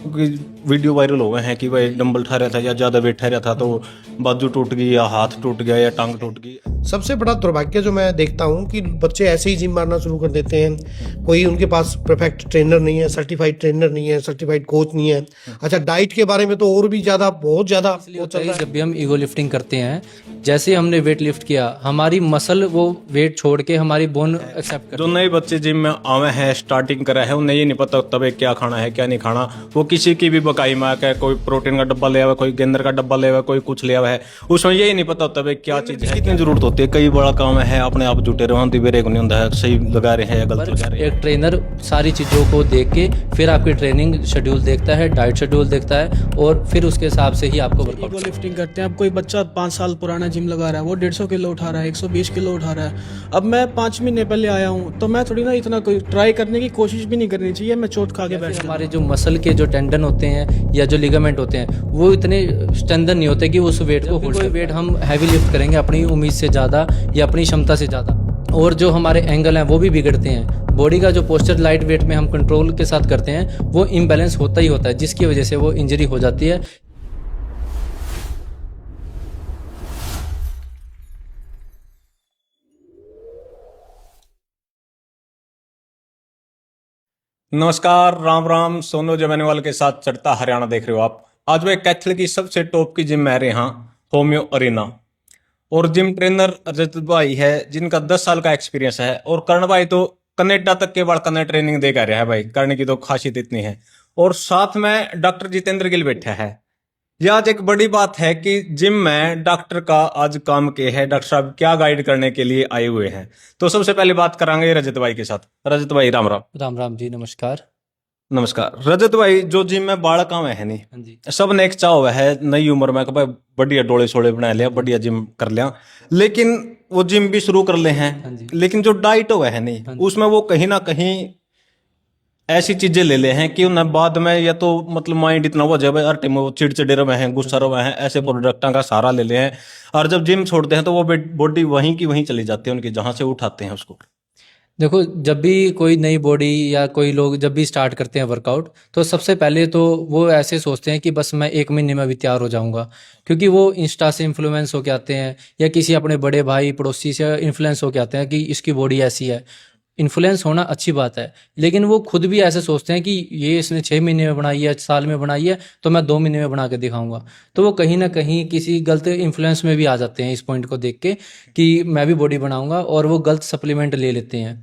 Video viral हो गए हैं कि भाई डंबल उठा रहा था या ज़्यादा वेट उठा रहा था तो बाजू टूट गई या हाथ टूट गया या टांग टूट गई। सबसे बड़ा दुर्भाग्य जो मैं देखता हूँ कि बच्चे ऐसे ही जिम मारना शुरू कर देते हैं। कोई उनके पास परफेक्ट ट्रेनर नहीं है, सर्टिफाइड ट्रेनर नहीं है, सर्टिफाइड कोच नहीं है। अच्छा, डाइट के बारे में तो और भी ज़्यादा, बहुत ज़्यादा इसलिए वो होता चल है रहा है। जब भी हम ईगो लिफ्टिंग करते हैं, जैसे हमने वेट लिफ्ट किया, हमारी मसल वो वेट छोड़ के हमारी बोन एक्सेप्ट कर जो नए बच्चे जिम में आवे हैं, स्टार्टिंग करा है, उन्हें ये नहीं पता तब क्या खाना है क्या नहीं खाना। वो किसी की भी बकाई में आकर कोई प्रोटीन का डब्बा ले आवा, कोई गेंदर का डब्बा ले आवा, कोई कुछ ले आवा है, उसमें यही नहीं पता तब क्या चीज़ है, कितनी जरूरत होती है। कई बड़ा काम है अपने आप जुटे रहो, दिवेरे को नहीं होता है सही लगा रहे हैं या गलत लगा रहे हैं। एक ट्रेनर सारी चीज़ों को देख के फिर आपकी ट्रेनिंग शेड्यूल देखता है, डाइट शेड्यूल देखता है और फिर उसके हिसाब से ही आपको ईगो वर्कआउट। लिफ्टिंग करते हैं। अब कोई बच्चा 5 साल पुराना जिम लगा रहा है, वो 150 किलो उठा रहा है, 120 किलो उठा रहा है। अब मैं 5 महीने पहले आया हूँ, तो मैं थोड़ी ना इतना कोई ट्राई करने की कोशिश भी नहीं करनी चाहिए। मैं चोट खा के बैठ जाऊँ। हमारे जो मसल के जो टेंडन होते हैं या जो लिगामेंट होते हैं वो इतने स्ट्रेंथन नहीं होते कि उस वेट को होल्ड। कोई वेट हम हैवी लिफ्ट करेंगे अपनी उम्मीद से ज़्यादा या अपनी क्षमता से ज़्यादा, और जो हमारे एंगल हैं वो भी बिगड़ते हैं। बॉडी का जो पोस्चर लाइट वेट में हम कंट्रोल के साथ करते हैं वो इम्बैलेंस होता ही होता है, जिसकी वजह से वो इंजरी हो जाती है। नमस्कार, राम राम। सोनू जमैनवाल के साथ चढ़ता हरियाणा देख रहे हो आप। आज मैं कैथल की सबसे टॉप की जिम में रहे यहाँ, होम्यो अरीना, और जिम ट्रेनर रजत भाई है जिनका 10 साल का एक्सपीरियंस है। और कर्ण भाई तो कनाडा तक के बाद कन्या ट्रेनिंग दे कर रहा है भाई, करने की तो खासियत इतनी है। और साथ में डॉक्टर जितेंद्र गिल बैठा है। यह आज एक बड़ी बात है कि जिम में डॉक्टर का आज काम के है, डॉक्टर साहब क्या गाइड करने के लिए आए हुए हैं। तो सबसे पहले बात करांगे रजत भाई के साथ। रजत भाई राम राम। राम राम जी, नमस्कार। नमस्कार रजत भाई, जो जिम में बालक आवे है नहीं, हाँ जी। सब ने एक चाह हुआ है नई उम्र में कि भाई बढ़िया डोले सोले बना लिया, बढ़िया जिम कर लिया, लेकिन वो जिम भी शुरू कर ले हैं। हाँ जी। लेकिन जो डाइट हुआ है नहीं, उसमें वो कहीं ना कहीं ऐसी चीजें ले ले हैं कि उन्हें बाद में या तो मतलब माइंड इतना हो जाए भाई हर टाइम वो चिड़चिड़े रहे हैं, गुस्सा रहे हैं, ऐसे प्रोडक्टों का सहारा ले ले हैं। और जब जिम छोड़ते हैं तो वो बॉडी वहीं की वहीं चली जाती है उनकी, जहां से उठाते हैं उसको। देखो, जब भी कोई नई बॉडी या कोई लोग जब भी स्टार्ट करते हैं वर्कआउट, तो सबसे पहले तो वो ऐसे सोचते हैं कि बस मैं 1 महीने में अभी तैयार हो जाऊंगा, क्योंकि वो इंस्टा से इन्फ्लुएंस होके आते हैं या किसी अपने बड़े भाई पड़ोसी से इन्फ्लुएंस होके आते हैं कि इसकी बॉडी ऐसी है। इन्फ्लुएंस होना अच्छी बात है, लेकिन वो खुद भी ऐसे सोचते हैं कि ये इसने 6 महीने में बनाई है, साल में बनाई है, तो मैं 2 महीने में बना के दिखाऊंगा। तो वो कहीं ना कहीं किसी गलत इन्फ्लुएंस में भी आ जाते हैं इस पॉइंट को देख के कि मैं भी बॉडी बनाऊंगा, और वो गलत सप्लीमेंट ले लेते हैं।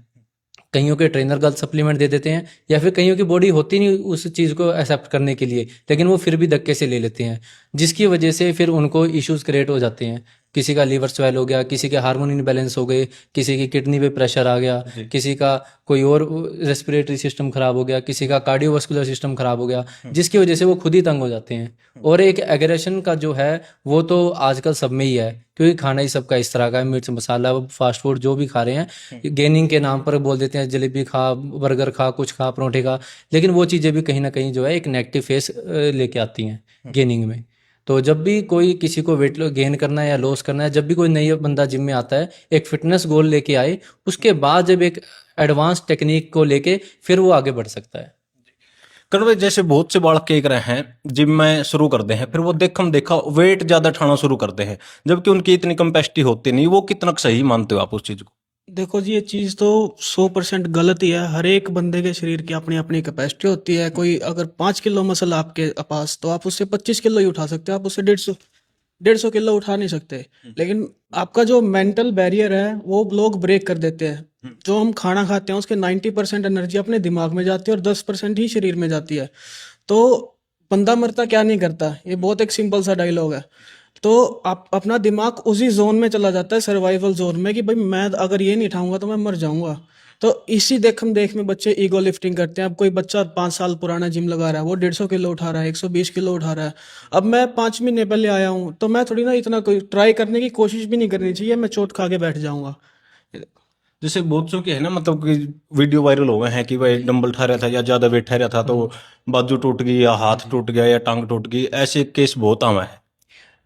कईयों के ट्रेनर गलत सप्लीमेंट दे देते हैं, या फिर कईयों की बॉडी होती नहीं उस चीज़ को एक्सेप्ट करने के लिए, लेकिन वो फिर भी धक्के से ले लेते हैं, जिसकी वजह से फिर उनको इश्यूज क्रिएट हो जाते हैं। किसी का लीवर स्वेल हो गया, किसी के हार्मोन इनबैलेंस हो गए, किसी की किडनी पे प्रेशर आ गया, किसी का कोई और रेस्पिरेटरी सिस्टम खराब हो गया, किसी का कार्डियोवास्कुलर सिस्टम खराब हो गया, जिसकी वजह से वो खुद ही तंग हो जाते हैं। और एक एग्रेशन का जो है वो तो आजकल सब में ही है, क्योंकि खाना ही सबका इस तरह का है, मिर्च मसाला फास्ट फूड जो भी खा रहे हैं, गेनिंग के नाम पर बोल देते हैं जलेबी खा, बर्गर खा, कुछ खा, परोठे खा, लेकिन वो चीज़ें भी कहीं ना कहीं जो है एक नेगेटिव फेस लेके आती हैं गेनिंग में। तो जब भी कोई किसी को वेट गेन करना है या लॉस करना है, जब भी कोई नई बंदा जिम में आता है, एक फिटनेस गोल लेके आए, उसके बाद जब एक एडवांस टेक्निक को लेके फिर वो आगे बढ़ सकता है। करण भाई, जैसे बहुत से बालक क्या कर रहे हैं, जिम में शुरू करते हैं, फिर वो देखम देखा वेट ज्यादा उठाना शुरू करते हैं, जबकि उनकी इतनी कैपेसिटी होती नहीं। वो कितना सही मानते हो आप उस चीज को? देखो जी, ये चीज़ तो 100% गलत ही है। हर एक बंदे के शरीर की अपनी अपनी कैपेसिटी होती है। कोई अगर 5 किलो मसल आपके पास, तो आप उससे 25 किलो ही उठा सकते हो, आप उससे 150 किलो उठा नहीं सकते। लेकिन आपका जो मेंटल बैरियर है वो लोग ब्रेक कर देते हैं। जो हम खाना खाते हैं उसके 90% एनर्जी अपने दिमाग में जाती है और 10% ही शरीर में जाती है। तो बंदा मरता क्या नहीं करता, ये बहुत एक सिंपल सा डायलॉग है। तो आप अपना दिमाग उसी जोन में चला जाता है, सर्वाइवल जोन में, कि भाई मैं अगर ये नहीं उठाऊंगा तो मैं मर जाऊंगा। तो इसी देखम देख में बच्चे ईगो लिफ्टिंग करते हैं। अब कोई बच्चा 5 साल पुराना जिम लगा रहा है, वो 150 किलो उठा रहा है, 120 किलो उठा रहा है। अब मैं 5 महीने पहले आया हूँ, तो मैं थोड़ी ना इतना कोई ट्राई करने की कोशिश भी नहीं करनी चाहिए। मैं चोट खा के बैठ जाऊंगा। जैसे बहुत सौ के है ना, मतलब कि वीडियो वायरल हो गए हैं कि भाई डंबल उठा रहा था या ज्यादा वेट उठा रहा था तो बाजू टूट गई या हाथ टूट गया या टांग टूट गई, ऐसे केस बहुत आम है।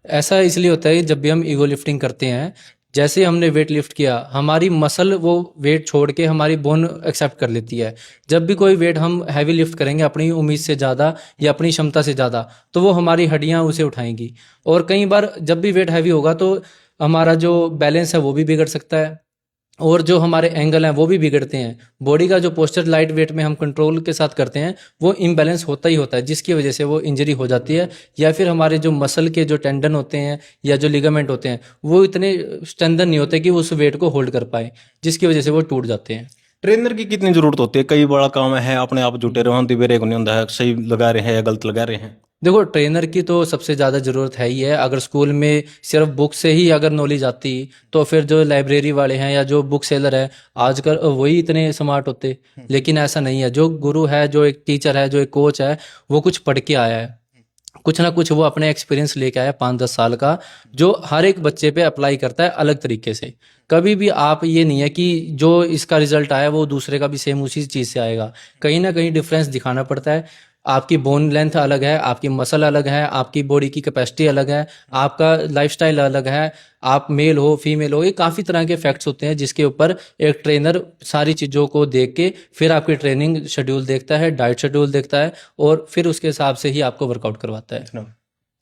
ऐसा इसलिए होता है कि जब भी हम ईगो लिफ्टिंग करते हैं, जैसे हमने वेट लिफ्ट किया, हमारी मसल वो वेट छोड़ के हमारी बोन एक्सेप्ट कर लेती है। जब भी कोई वेट हम हैवी लिफ्ट करेंगे अपनी उम्मीद से ज़्यादा या अपनी क्षमता से ज़्यादा, तो वो हमारी हड्डियाँ उसे उठाएंगी। और कई बार जब भी वेट हैवी होगा तो हमारा जो बैलेंस है वो भी बिगड़ सकता है, और जो हमारे एंगल हैं वो भी बिगड़ते हैं। बॉडी का जो पोस्चर लाइट वेट में हम कंट्रोल के साथ करते हैं वो इम्बैलेंस होता ही होता है, जिसकी वजह से वो इंजरी हो जाती है, या फिर हमारे जो मसल के जो टेंडन होते हैं या जो लिगामेंट होते हैं वो इतने स्ट्रेंथन नहीं होते कि उस वेट को होल्ड कर पाए, जिसकी वजह से वो टूट जाते हैं। ट्रेनर की कितनी जरूरत होती है? कई बड़ा काम है, अपने आप जुटे रहो, दिवेरे को नहीं होता है, सही लगा रहे हैं या गलत लगा रहे हैं। देखो, ट्रेनर की तो सबसे ज़्यादा ज़रूरत है ही है। अगर स्कूल में सिर्फ बुक से ही अगर नॉलेज आती तो फिर जो लाइब्रेरी वाले हैं या जो बुक सेलर है आजकल वही इतने स्मार्ट होते, लेकिन ऐसा नहीं है। जो गुरु है, जो एक टीचर है, जो एक कोच है, वो कुछ पढ़ के आया है, कुछ ना कुछ वो अपने एक्सपीरियंस लेके आया 5-10 साल का, जो हर एक बच्चे पे अप्लाई करता है अलग तरीके से। कभी भी आप ये नहीं है कि जो इसका रिजल्ट आया वो दूसरे का भी सेम उसी चीज़ से आएगा। कहीं ना कहीं डिफरेंस दिखाना पड़ता है। आपकी बोन लेंथ अलग है, आपकी मसल अलग है, आपकी बॉडी की कैपेसिटी अलग है, आपका लाइफस्टाइल अलग है, आप मेल हो फीमेल हो, ये काफ़ी तरह के फैक्ट्स होते हैं जिसके ऊपर एक ट्रेनर सारी चीज़ों को देख के फिर आपकी ट्रेनिंग शेड्यूल देखता है, डाइट शेड्यूल देखता है, और फिर उसके हिसाब से ही आपको वर्कआउट करवाता है।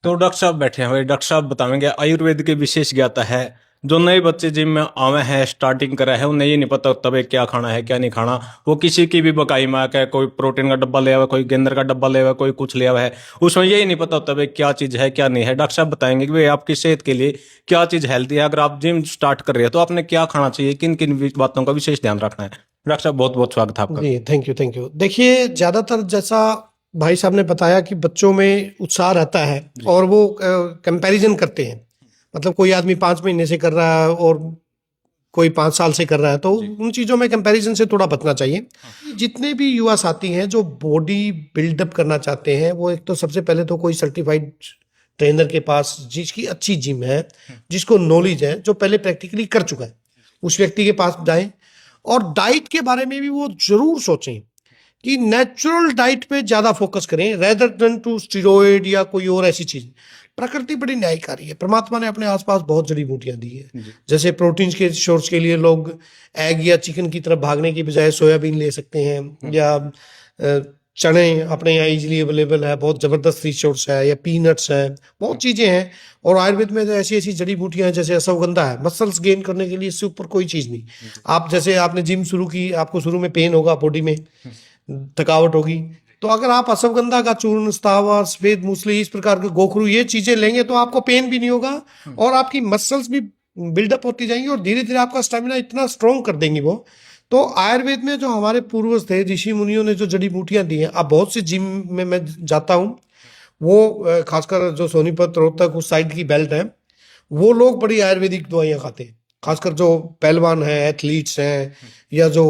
तो डॉक्टर साहब बैठे हैं भाई, डॉक्टर साहब बताएंगे आयुर्वेद के विशेष ज्ञाता है। जो नए बच्चे जिम में आवे हैं, स्टार्टिंग करा है, उन्हें ये नहीं पता तब क्या खाना है क्या नहीं खाना। वो किसी की भी बकाई में आके कोई प्रोटीन का डब्बा ले आवा, कोई गेंदर का डब्बा ले आवा, कोई कुछ ले आवा है, उसमें यही नहीं पता तब क्या चीज़ है क्या नहीं है। डॉक्टर साहब बताएंगे कि भाई आपकी सेहत के लिए क्या चीज़ हेल्थी है। अगर आप जिम स्टार्ट कर रहे हैं तो आपने क्या खाना चाहिए, किन किन बातों का विशेष ध्यान रखना है। डॉक्टर साहब बहुत बहुत स्वागत है आपका। जी, थैंक यू थैंक यू। देखिए, ज़्यादातर जैसा भाई साहब ने बताया कि बच्चों में उत्साह रहता है और वो कंपैरिजन करते हैं। मतलब कोई आदमी 5 महीने से कर रहा है और कोई 5 साल से कर रहा है, तो उन चीज़ों में कंपैरिजन से थोड़ा बचना चाहिए। जितने भी युवा साथी हैं जो बॉडी बिल्डअप करना चाहते हैं, वो एक तो सबसे पहले तो कोई सर्टिफाइड ट्रेनर के पास जिसकी अच्छी जिम है, जिसको नॉलेज है, जो पहले प्रैक्टिकली कर चुका है, उस व्यक्ति के पास जाएं। और डाइट के बारे में भी वो जरूर सोचें कि नेचुरल डाइट पे ज़्यादा फोकस करें रेदर देन टू स्टीरॉयड या कोई और ऐसी चीज़। प्रकृति बड़ी न्यायकारी है। परमात्मा ने अपने आसपास बहुत जड़ी बूटियां दी है। जैसे प्रोटीन के सोर्स के लिए लोग एग या चिकन की तरफ भागने की बजाय सोयाबीन ले सकते हैं, या चने अपने यहाँ इजीली अवेलेबल है, बहुत ज़बरदस्त रिसोर्स है, या पीनट्स है, बहुत चीज़ें हैं। और आयुर्वेद में तो ऐसी ऐसी जड़ी बूटियां हैं, जैसे अश्वगंधा है, मसल्स गेन करने के लिए इससे ऊपर कोई चीज़ नहीं। आप जैसे आपने जिम शुरू की, आपको शुरू में पेन होगा, बॉडी में थकावट होगी, तो अगर आप अश्वगंधा का चूर्ण, स्थावर, सफेद मूसली, इस प्रकार के गोखरू, ये चीजें लेंगे तो आपको पेन भी नहीं होगा और आपकी मसल्स भी बिल्डअप होती जाएंगी और धीरे धीरे आपका स्टेमिना इतना स्ट्रॉन्ग कर देंगी वो। तो आयुर्वेद में जो हमारे पूर्वज थे, ऋषि मुनियों ने जो जड़ी बूटियां दी हैं, अब बहुत सी जिम में मैं जाता हूँ, वो खासकर जो सोनीपत रोहतक उस साइड की बेल्ट है, वो लोग बड़ी आयुर्वेदिक दवाइयाँ खाते हैं। खासकर जो पहलवान हैं, एथलीट्स हैं, या जो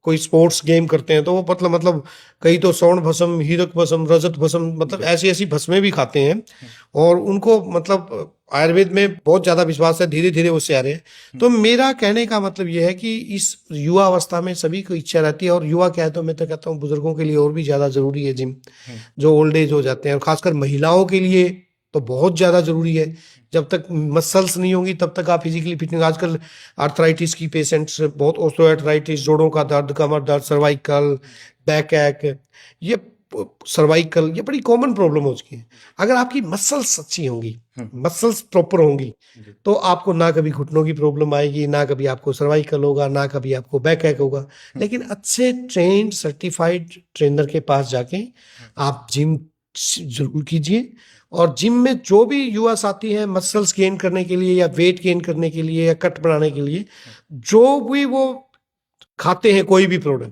कोई स्पोर्ट्स गेम करते हैं, तो वो मतलब कई तो स्वर्ण भस्म, हीरक भस्म, रजत भस्म, मतलब ऐसी ऐसी भस्में भी खाते हैं। और उनको मतलब आयुर्वेद में बहुत ज़्यादा विश्वास है, धीरे धीरे उससे आ रहे हैं। तो मेरा कहने का मतलब ये है कि इस युवा अवस्था में सभी को इच्छा रहती है, और युवा क्या है तो मैं तो कहता हूँ बुजुर्गों के लिए और भी ज़्यादा ज़रूरी है जिम, जो ओल्ड एज हो जाते हैं, और खासकर महिलाओं के लिए तो बहुत ज़्यादा ज़रूरी है। जब तक मसल्स नहीं होंगी तब तक आप फिजिकली फिट नहीं। आजकल आर्थराइटिस की पेशेंट्स बहुत, ऑस्टियोआर्थराइटिस, जोड़ों का दर्द, कमर दर्द, सर्वाइकल, बैक एक, ये सर्वाइकल, ये बड़ी कॉमन प्रॉब्लम हो चुकी है। अगर आपकी मसल्स अच्छी होंगी, मसल्स प्रॉपर होंगी, तो आपको ना कभी घुटनों की प्रॉब्लम आएगी, ना कभी आपको सर्वाइकल होगा, ना कभी आपको बैक एक होगा। लेकिन अच्छे ट्रेंड सर्टिफाइड ट्रेनर के पास जाके आप जिम जरूर कीजिए। और जिम में जो भी युवा साथी हैं मसल्स गेन करने के लिए, या वेट गेन करने के लिए, या कट बढ़ाने के लिए, जो भी वो खाते हैं कोई भी प्रोडक्ट,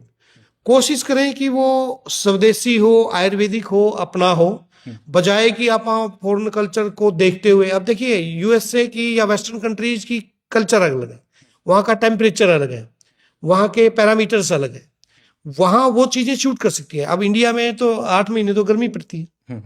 कोशिश करें कि वो स्वदेशी हो, आयुर्वेदिक हो, अपना हो, बजाय कि आप फॉरेन कल्चर को देखते हुए। अब देखिए, यूएसए की या वेस्टर्न कंट्रीज की कल्चर अलग है, वहाँ का टेम्परेचर अलग है, वहाँ के पैरामीटर्स अलग है, वहाँ वो चीज़ें शूट कर सकती है। अब इंडिया में तो 8 महीने तो गर्मी पड़ती है,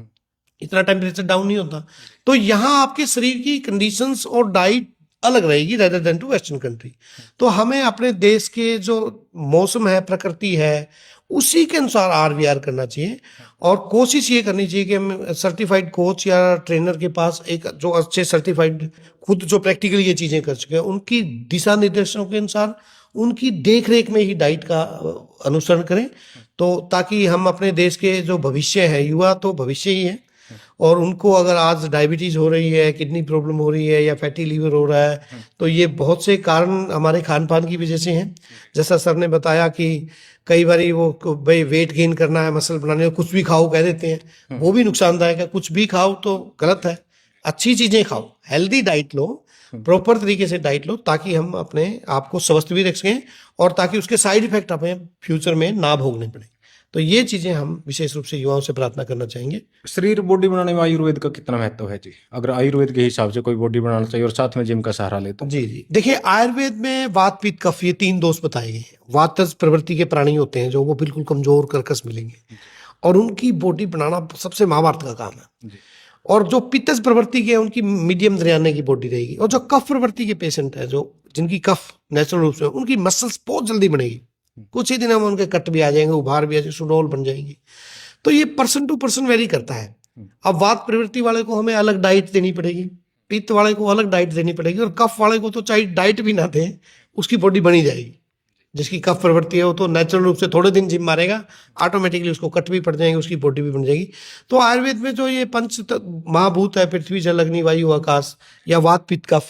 इतना टेम्परेचर डाउन नहीं होता। तो यहाँ आपके शरीर की कंडीशंस और डाइट अलग रहेगी rather than to western country. तो हमें अपने देश के जो मौसम है, प्रकृति है, उसी के अनुसार RVR करना चाहिए। और कोशिश ये करनी चाहिए कि हम सर्टिफाइड कोच या ट्रेनर के पास एक जो अच्छे सर्टिफाइड खुद जो प्रैक्टिकली ये चीज़ें कर चुके हैं, उनकी दिशा निर्देशों के अनुसार उनकी देख रेख में ही डाइट का अनुसरण करें, तो ताकि हम अपने देश के जो भविष्य है, युवा तो भविष्य ही है, और उनको अगर आज डायबिटीज़ हो रही है, किडनी प्रॉब्लम हो रही है या फैटी लीवर हो रहा है, तो ये बहुत से कारण हमारे खान पान की वजह से हैं। जैसा सर ने बताया कि कई बार वो भाई वेट गेन करना है, मसल बनाने, कुछ भी खाओ कह देते हैं, वो भी नुकसानदायक है। कुछ भी खाओ तो गलत है, अच्छी चीज़ें खाओ, हेल्दी डाइट लो, प्रॉपर तरीके से डाइट लो, ताकि हम अपने आप को स्वस्थ भी रख सकें और ताकि उसके साइड इफेक्ट हमें फ्यूचर में ना भोगने पड़े। तो ये चीज़ें हम विशेष रूप से युवाओं से प्रार्थना करना चाहेंगे। शरीर बॉडी बनाने में आयुर्वेद का कितना महत्व है जी, अगर आयुर्वेद के हिसाब से कोई बॉडी बनाना चाहिए और साथ में जिम का सहारा ले तो? जी, देखिए आयुर्वेद में वात पित्त कफ ये 3 दोष बताए गए हैं। वातज प्रवृत्ति के प्राणी होते हैं जो वो बिल्कुल कमजोर कर्कश मिलेंगे, और उनकी बॉडी बनाना सबसे महाभारत का काम है। और जो पित्तज प्रवृत्ति के हैं उनकी मीडियम दरमियाने की बॉडी रहेगी, और जो कफ प्रवृत्ति के पेशेंट है, जो जिनकी कफ नेचुरल रूप से, उनकी मसल्स बहुत जल्दी बनेगी, कुछ ही दिनों में उनके कट भी आ जाएंगे, उभार भी आ जाएंगे, सुडौल बन जाएंगी। तो ये पर्सन टू पर्सन वेरी करता है। अब वात प्रवृत्ति वाले को हमें अलग डाइट देनी पड़ेगी, पित्त वाले को अलग डाइट देनी पड़ेगी, और कफ वाले को तो चाहे डाइट भी ना दें उसकी बॉडी बनी जाएगी। जिसकी कफ प्रवृत्ति है वो तो नेचुरल रूप से थोड़े दिन जिम मारेगा, ऑटोमेटिकली उसको कट भी पड़ जाएंगे, उसकी बॉडी भी बन जाएगी। तो आयुर्वेद में जो ये पंच महाभूत है, पृथ्वी जल अग्नि वायु आकाश या वात पित्त कफ,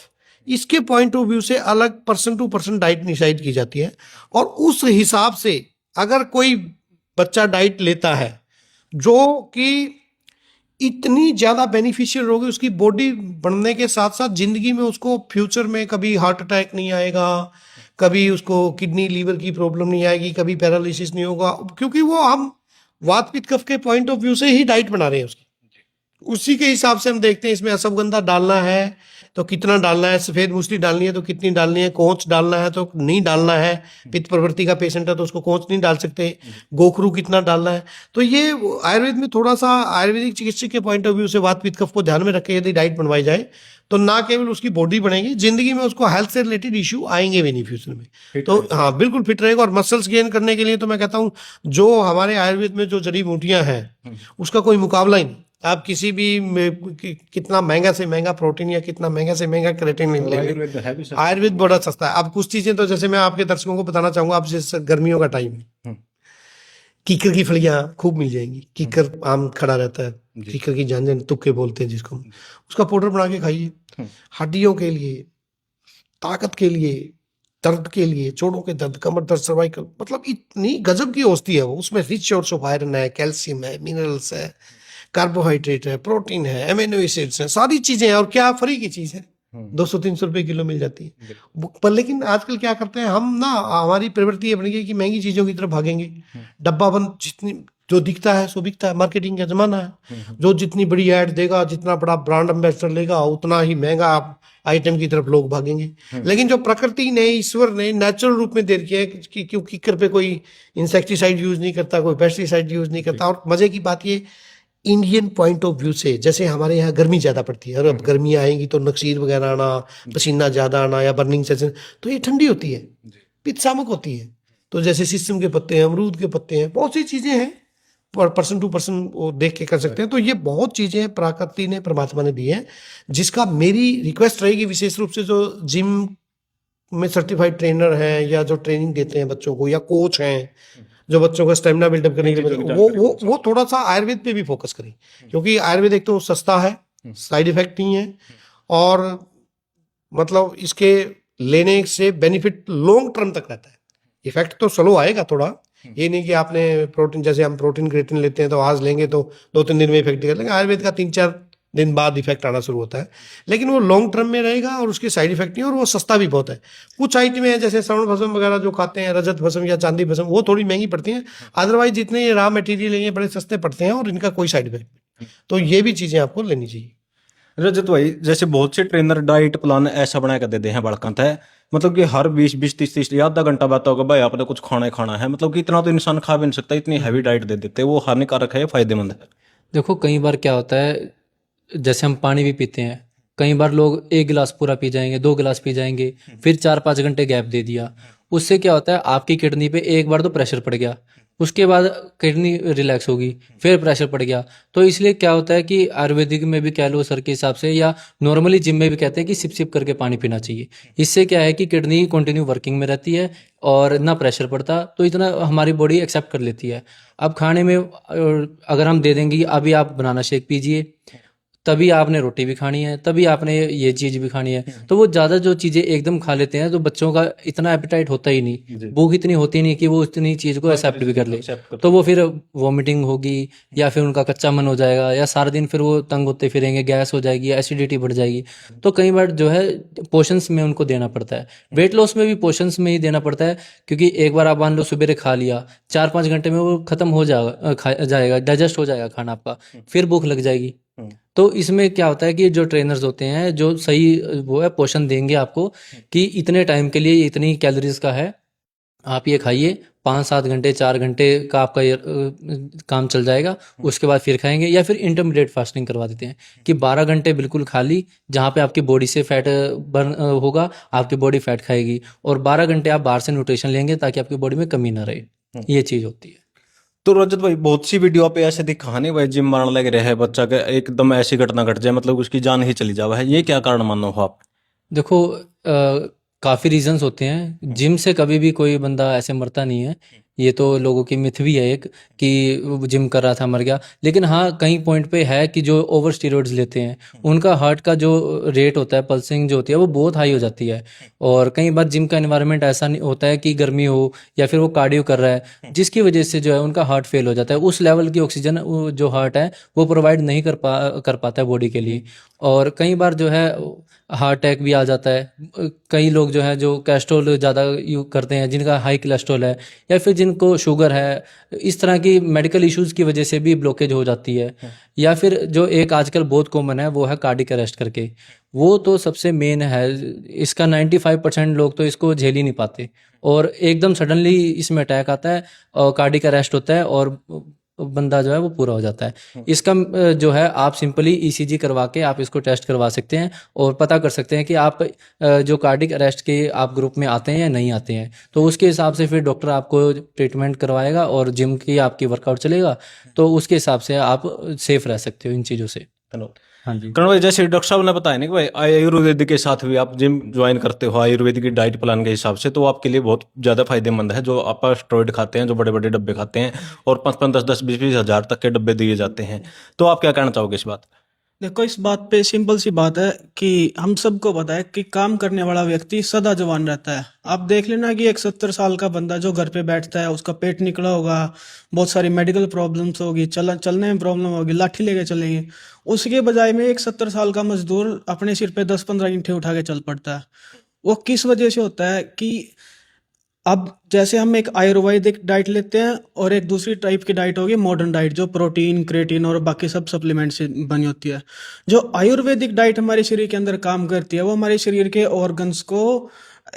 इसके पॉइंट ऑफ व्यू से अलग person to person diet decide की जाती है। और उस हिसाब से अगर कोई बच्चा डाइट लेता है जो कि इतनी ज़्यादा बेनिफिशियल होगी उसकी बॉडी बनने के साथ साथ ज़िंदगी में उसको फ्यूचर में कभी हार्ट अटैक नहीं आएगा, कभी उसको किडनी लीवर की प्रॉब्लम नहीं आएगी, कभी पैरालिसिस नहीं होगा, क्योंकि वो हम वात पित्त कफ के पॉइंट ऑफ व्यू से ही डाइट बना रहे हैं उसकी। उसी के हिसाब से हम देखते हैं इसमें अश्वगंधा डालना है तो कितना डालना है, सफ़ेद मूसली डालनी है तो कितनी डालनी है, कोंच डालना है तो नहीं डालना है, पित्त प्रवृत्ति का पेशेंट है तो उसको कोंच नहीं डाल सकते, गोखरू कितना डालना है। तो ये आयुर्वेद में थोड़ा सा आयुर्वेदिक चिकित्सक के पॉइंट ऑफ व्यू से वात पित्त कफ को ध्यान में रख के यदि डाइट बनवाई जाए तो ना केवल उसकी बॉडी बनेगी, जिंदगी में उसको हेल्थ से रिलेटेड इश्यू आएंगे भी नहीं फ्यूचर में। तो हाँ बिल्कुल फिट रहेगा। और मसल्स गेन करने के लिए तो मैं कहता हूँ जो हमारे आयुर्वेद में जो जड़ी बूटियाँ हैं उसका कोई मुकाबला ही नहीं। आप किसी भी कितना महंगा से महंगा प्रोटीन या कितना महंगा से महंगा क्रेटिन नहीं लेंगे, आयुर्वेद बड़ा सस्ता है। अब कुछ चीजें तो जैसे मैं आपके दर्शकों को बताना चाहूंगा, अब जैसे गर्मियों का टाइम है, कीकर की फलियां खूब मिल जाएंगी। कीकर आम खड़ा रहता है, कीकर की जान तुक्के बोलते हैं जिसको, उसका पाउडर बना के खाइए। हड्डियों के लिए, ताकत के लिए, दर्द के लिए, जोड़ों के दर्द, कमर दर्द, सर्वाइकल, मतलब इतनी गजब की औषधि है वो। उसमें रिच सोर्स ऑफ आयरन है, कैल्शियम है, मिनरल्स है, कार्बोहाइड्रेट है, प्रोटीन है, एमिनो एसिड्स हैं, सारी चीजें हैं। और क्या फ्री की चीज है, 200-300 रुपए किलो मिल जाती है। पर लेकिन आजकल क्या करते हैं हम ना, हमारी प्रवृत्ति ये बन गई कि महंगी चीजों की तरफ भागेंगे। डब्बा बंद जितनी जो दिखता है सो बिकता है, मार्केटिंग का जमाना है। जो जितनी बड़ी ऐड देगा, जितना बड़ा ब्रांड एम्बेसडर लेगा, उतना ही महंगा आइटम की तरफ लोग भागेंगे। लेकिन जो प्रकृति ने, ईश्वर ने नेचुरल रूप में दे रखी है कि क्योंकि कीकर पे कोई इंसेक्टिसाइड यूज नहीं करता, कोई पेस्टिसाइड यूज नहीं करता। और मजे की बात ये, इंडियन पॉइंट ऑफ व्यू से, जैसे हमारे यहाँ गर्मी ज़्यादा पड़ती है और अब गर्मियाँ आएंगी तो नक्सीर वगैरह आना, पसीना ज़्यादा आना या बर्निंग सेंसेशन, तो ये ठंडी होती है, पित्त शामक होती है। तो जैसे शीशम के पत्ते हैं, अमरूद के पत्ते हैं, बहुत सी चीज़ें हैं, पर्सन टू पर्सन वो देख के कर सकते हैं। तो ये बहुत चीज़ें प्रकृति ने, परमात्मा ने दी है, जिसका मेरी रिक्वेस्ट रहेगी विशेष रूप से जो जिम में सर्टिफाइड ट्रेनर हैं या जो ट्रेनिंग देते हैं बच्चों को, या कोच हैं जो बच्चों का स्टेमिना बिल्डअप करने के लिए, वो थोड़ा सा आयुर्वेद पे भी फोकस करें। क्योंकि आयुर्वेद एक तो सस्ता है, साइड इफेक्ट नहीं है, और मतलब इसके लेने से बेनिफिट लॉन्ग टर्म तक रहता है। इफेक्ट तो स्लो आएगा थोड़ा, ये नहीं कि आपने प्रोटीन, जैसे हम प्रोटीन क्रिएटिन लेते हैं तो आज लेंगे तो 2-3 दिन में इफेक्ट कर लेंगे, आयुर्वेद का 3-4 दिन बाद इफेक्ट आना शुरू होता है। लेकिन वो लॉन्ग टर्म में रहेगा और उसके साइड इफेक्ट नहीं, और वो सस्ता भी बहुत है। कुछ आइटमें हैं जैसे श्रवण भस्म वगैरह जो खाते हैं, रजत भस्म या चांदी भस्म, वो थोड़ी महंगी पड़ती हैं। अदरवाइज जितने ये रॉ मटेरियल है ये बड़े सस्ते पड़ते हैं और इनका कोई साइड इफेक्ट नहीं। तो ये भी चीज़ें आपको लेनी चाहिए। रजत भाई, जैसे बहुत से ट्रेनर डाइट प्लान ऐसा बना कर देते हैं बड़कंत है, मतलब कि हर 20-20, 30-30 या आधा घंटा बात होगा भाई आपने कुछ खाना ही खाना है, मतलब कि इतना तो इंसान खा भी नहीं सकता, इतनी हैवी डाइट दे देते हैं। वो हानिकारक है या फायदेमंद है? देखो कई बार क्या होता है, जैसे हम पानी भी पीते हैं, कई बार लोग 1 गिलास पूरा पी जाएंगे, 2 गिलास पी जाएंगे, फिर 4-5 घंटे गैप दे दिया। उससे क्या होता है, आपकी किडनी पे एक बार तो प्रेशर पड़ गया, उसके बाद किडनी रिलैक्स होगी, फिर प्रेशर पड़ गया। तो इसलिए क्या होता है कि आयुर्वेदिक में भी कह लो सर के हिसाब से, या नॉर्मली जिम में भी कहते हैं कि सिप सिप करके पानी पीना चाहिए। इससे क्या है कि किडनी कंटिन्यू वर्किंग में रहती है और ना प्रेशर पड़ता, तो इतना हमारी बॉडी एक्सेप्ट कर लेती है। अब खाने में अगर हम दे देंगे अभी आप बनाना शेक पीजिए, तभी आपने रोटी भी खानी है, तभी आपने ये चीज़ भी खानी है, तो वो ज़्यादा जो चीज़ें एकदम खा लेते हैं तो बच्चों का इतना एपेटाइट होता ही नहीं, भूख इतनी होती नहीं कि वो इतनी चीज़ को एक्सेप्ट भी कर ले। तो वो फिर वॉमिटिंग होगी, या फिर उनका कच्चा मन हो जाएगा, या सारा दिन फिर वो तंग होते फिरेंगे, गैस हो जाएगी, एसिडिटी बढ़ जाएगी। तो कई बार जो है पोर्शंस में उनको देना पड़ता है। वेट लॉस में भी पोर्शंस में ही देना पड़ता है, क्योंकि एक बार आप मान लो सुबह खा लिया, 4-5 घंटे में वो खत्म हो जाएगा, डाइजेस्ट हो जाएगा खाना आपका, फिर भूख लग जाएगी। तो इसमें क्या होता है कि जो ट्रेनर्स होते हैं जो सही वो है पोषण देंगे आपको, कि इतने टाइम के लिए इतनी कैलोरीज का है, आप ये खाइए, 5-7 घंटे 4 घंटे का आपका ये काम चल जाएगा, उसके बाद फिर खाएंगे। या फिर इंटरमीडिएट फास्टिंग करवा देते हैं कि 12 घंटे बिल्कुल खाली, जहाँ पे आपकी बॉडी से फैट बर्न होगा, आपकी बॉडी फैट खाएगी, और 12 घंटे आप बाहर से न्यूट्रिशन लेंगे ताकि आपकी बॉडी में कमी ना रहे। ये चीज़ होती है। तो रजत भाई, बहुत सी वीडियो पे ऐसे दिखाने भाई जिम मारने लग रहे हैं, बच्चा के एकदम ऐसी घटना घट जाए, मतलब उसकी जान ही चली जावा है, ये क्या कारण मानो हो आप? देखो काफ़ी रीजंस होते हैं, जिम से कभी भी कोई बंदा ऐसे मरता नहीं है। ये तो लोगों की मिथ भी है एक, कि वो जिम कर रहा था मर गया। लेकिन हाँ, कहीं पॉइंट पे है कि जो ओवर स्टीरॉइड्स लेते हैं उनका हार्ट का जो रेट होता है, पल्सिंग जो होती है वो बहुत हाई हो जाती है। और कई बार जिम का एनवायरनमेंट ऐसा नहीं होता है कि गर्मी हो, या फिर वो कार्डियो कर रहा है, जिसकी वजह से जो है उनका हार्ट फेल हो जाता है। उस लेवल की ऑक्सीजन जो हार्ट है वो प्रोवाइड नहीं कर पाता है बॉडी के लिए। और कई बार जो है हार्ट अटैक भी आ जाता है। कई लोग जो है जो कोलेस्ट्रॉल ज़्यादा यूज करते हैं, जिनका हाई कोलेस्ट्रॉल है, या फिर जिनको शुगर है, इस तरह की मेडिकल इश्यूज़ की वजह से भी ब्लॉकेज हो जाती है। या फिर जो एक आजकल बहुत कॉमन है वो है कार्डियक अरेस्ट करके, वो तो सबसे मेन है। इसका 95% लोग तो इसको झेल ही नहीं पाते, और एकदम सडनली इसमें अटैक आता है और कार्डियक अरेस्ट होता है, और बंदा जो है वो पूरा हो जाता है। इसका जो है आप सिंपली ईसीजी करवा के आप इसको टेस्ट करवा सकते हैं, और पता कर सकते हैं कि आप जो कार्डियक अरेस्ट के आप ग्रुप में आते हैं या नहीं आते हैं। तो उसके हिसाब से फिर डॉक्टर आपको ट्रीटमेंट करवाएगा, और जिम की आपकी वर्कआउट चलेगा, तो उसके हिसाब से आप सेफ रह सकते हो इन चीज़ों से। हाँ जी। करण भाई, जैसे डॉक्टर साहब ने बताया ना कि भाई आयुर्वेद के साथ भी आप जिम ज्वाइन करते हो आयुर्वेद की डाइट प्लान के हिसाब से, तो आपके लिए बहुत ज़्यादा फायदेमंद है। जो आप स्टेरॉइड खाते हैं, जो बड़े बड़े डब्बे खाते हैं, और 5-5, 10-10, 20-20 हज़ार तक के डब्बे दिए जाते हैं, तो आप क्या कहना चाहोगे इस बात? देखो, इस बात पे सिंपल सी बात है कि हम सबको पता है कि काम करने वाला व्यक्ति सदा जवान रहता है। आप देख लेना कि एक 70 साल का बंदा जो घर पे बैठता है, उसका पेट निकला होगा, बहुत सारी मेडिकल प्रॉब्लम्स होगी, चलने में प्रॉब्लम होगी, लाठी लेके चलेंगे, उसके बजाय में एक 70 साल का मजदूर अपने सिर पे 10-15 ईंटें उठा के चल पड़ता है। वो किस वजह से होता है कि अब जैसे हम एक आयुर्वेदिक डाइट लेते हैं, और एक दूसरी टाइप की डाइट होगी मॉडर्न डाइट, जो प्रोटीन, क्रेटीन और बाकी सब सप्लीमेंट से बनी होती है। जो आयुर्वेदिक डाइट हमारे शरीर के अंदर काम करती है, वो हमारे शरीर के ऑर्गन्स को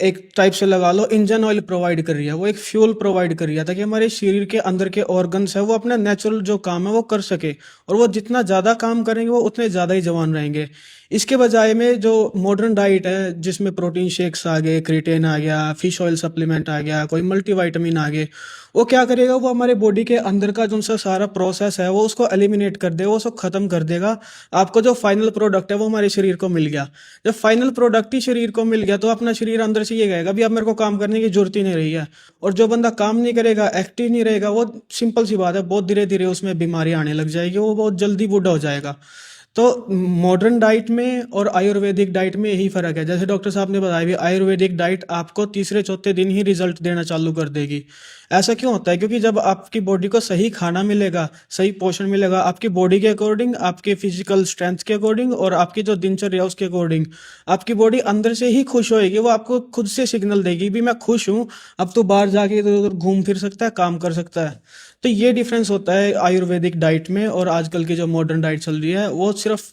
एक टाइप से लगा लो इंजन ऑयल प्रोवाइड कर रही है, वो एक फ्यूल प्रोवाइड कर रही है, ताकि हमारे शरीर के अंदर के ऑर्गन्स है वो अपना नेचुरल जो काम है वो कर सके, और वो जितना ज़्यादा काम करेंगे वो उतने ज़्यादा ही जवान रहेंगे। इसके बजाय में जो मॉडर्न डाइट है, जिसमें प्रोटीन शेक्स आ गए, क्रिएटिन आ गया, फिश ऑयल सप्लीमेंट आ गया, कोई मल्टीविटामिन आ गए, वो क्या करेगा, वो हमारे बॉडी के अंदर का जो सा सारा प्रोसेस है वो उसको एलिमिनेट कर देगा, वो उसको खत्म कर देगा। आपको जो फाइनल प्रोडक्ट है वो हमारे शरीर को मिल गया। जब फाइनल प्रोडक्ट ही शरीर को मिल गया, तो अपना शरीर अंदर से ये कहेगा भी अब मेरे को काम करने की जरूरत ही नहीं रही है। और जो बंदा काम नहीं करेगा, एक्टिव नहीं रहेगा, वो सिंपल सी बात है बहुत धीरे धीरे उसमें बीमारी आने लग जाएगी, वो बहुत जल्दी बूढ़ा हो जाएगा। तो मॉडर्न डाइट में और आयुर्वेदिक डाइट में यही फर्क है। जैसे डॉक्टर साहब ने बताया भी, आयुर्वेदिक डाइट आपको तीसरे चौथे दिन ही रिजल्ट देना चालू कर देगी। ऐसा क्यों होता है? क्योंकि जब आपकी बॉडी को सही खाना मिलेगा, सही पोषण मिलेगा, आपकी बॉडी के अकॉर्डिंग, आपके फिजिकल स्ट्रेंथ के अकॉर्डिंग, और आपकी जो दिनचर्या उसके अकॉर्डिंग, आपकी बॉडी अंदर से ही खुश होएगी। वो आपको खुद से सिग्नल देगी भी मैं खुश हूँ, अब तो बाहर जाके इधर उधर घूम फिर सकता है, काम कर सकता है। तो ये डिफरेंस होता है आयुर्वेदिक डाइट में और आजकल की जो मॉडर्न डाइट चल रही है। वो सिर्फ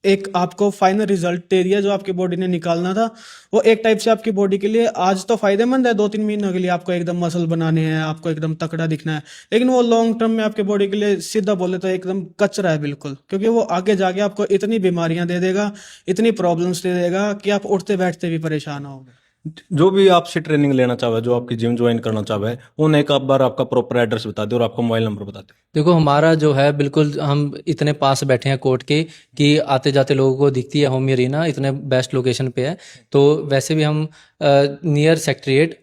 एक आपको फाइनल रिजल्ट दे दिया जो आपकी बॉडी ने निकालना था। वो एक टाइप से आपकी बॉडी के लिए आज तो फायदेमंद है, 2-3 महीनों के लिए आपको एकदम मसल बनाने हैं, आपको एकदम तकड़ा दिखना है, लेकिन वो लॉन्ग टर्म में आपके बॉडी के लिए सीधा बोले तो एकदम कचरा है बिल्कुल। क्योंकि वो आगे जाके आपको इतनी बीमारियां दे देगा, इतनी प्रॉब्लम्स दे देगा कि आप उठते बैठते भी परेशान होगे। जो भी आपसे ट्रेनिंग लेना चाहे, जो आपकी जिम ज्वाइन करना चाहे, उन्हें एक बार आपका प्रॉपर एड्रेस बता दो और आपका मोबाइल नंबर बता दो। देखो हमारा जो है बिल्कुल हम इतने पास बैठे हैं कोर्ट के कि आते जाते लोगों को दिखती है होमी अरीना, इतने बेस्ट लोकेशन पे है। तो वैसे भी हम नियर सेक्रेटरीट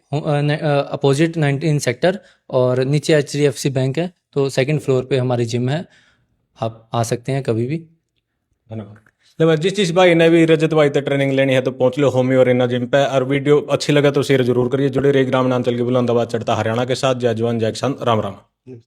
अपोजिट 19 सेक्टर और नीचे HDFC बैंक है, तो सेकंड फ्लोर पे हमारी जिम है, आप आ सकते हैं कभी भी। धन्यवाद। ले भाई, जिस चीज भाई ने भी रजत भाई से ट्रेनिंग लेनी है तो पहुंच लो होमी और इना जिम पे। और वीडियो अच्छी लगे तो शेयर जरूर करिए। जुड़े रहिए ग्रामीण अंचल की बुलंदाबाद चढ़ता हरियाणा के साथ। जय जवान जय किसान, राम राम।